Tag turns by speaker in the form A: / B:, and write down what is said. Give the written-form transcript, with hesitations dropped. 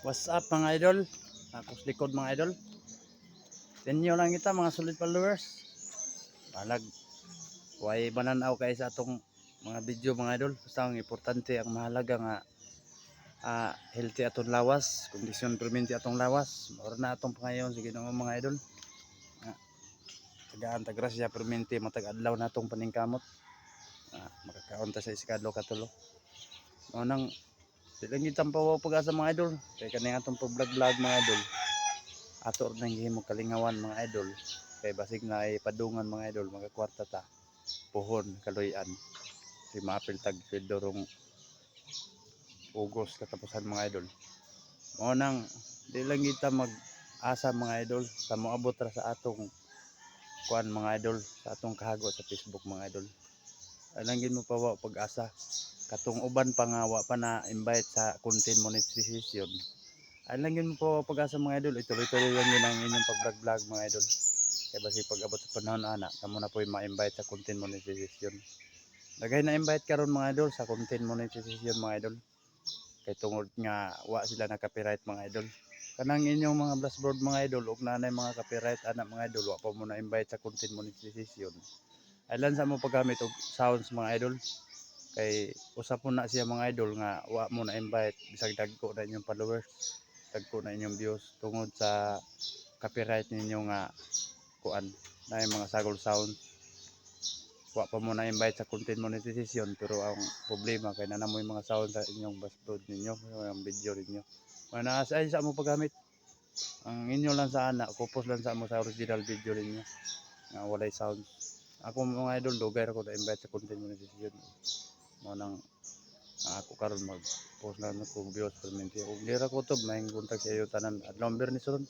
A: What's up mga idol? Tapos likod mga idol. Tenyo lang kita mga solid followers. Balag. Huwag mananaw kayo sa atong mga video mga idol. Basta ang importante, ang mahalaga nga healthy atong lawas. Kondisyon perminti atong lawas. Maura na atong pangayon. Sige naman mga idol. Tagaan tagrasya perminti matag-adlaw na atong paningkamot. Makakaunta sa iskadlo katulo. Manang silang itang pag-asa mga idol. Kaya kanina atong pag-vlog mga idol. Ato rin ang hihimog kalingawan mga idol. Kay basig na ay padungan mga idol. Magkakwarta ta. Puhon, kaluyan. Si maapil tag dorong ugos katapusan mga idol. Mo nang di lang kita mag-asa mga idol. Sa moabot ra sa atong kuan mga idol. Sa atong kahago sa Facebook mga idol. Alangin mo pa wa pag-asa. Katong uban pa nga wa pa na invite sa content monetization. Alangin mo po pag-asa mga idol, ituloy-tuloy lang yun ang inyong pag-vlog mga idol. Kaya basi pag-abot sa panahon ana, kamo na po yung ma-invite sa content monetization. Lagay na invite karon mga idol sa content monetization mga idol. Kay tungod nga wa sila na copyright mga idol. Kanang inyong mga dashboard mga idol, ug nanay mga copyright ana mga idol, wa pa mo na invite sa content monetization. Ailan sa mo paggamit og sounds mga idol. Kay usap mo na siya mga idol nga wa mo na invite bisag dagko na inyong followers. Dagko na inyong views tungod sa copyright ninyo nga kuan na yung mga sagol sound. Wa pa mo na invite sa content monetization pero ang problema kay nanamoy mga sound sa inyong dashboard ninyo, yung video ninyo. Mana ay sa mo paggamit. Ang inyo lang sa ana, kupos lang sa mo sa original video ninyo nga walay sound. Ako mga idol dugay ra ko na invite sa content monetization. Mo nang ako karon mag post na ko views perminti. Ug dira ko to may kontak sa iyo tanan adlaw Bernes ron.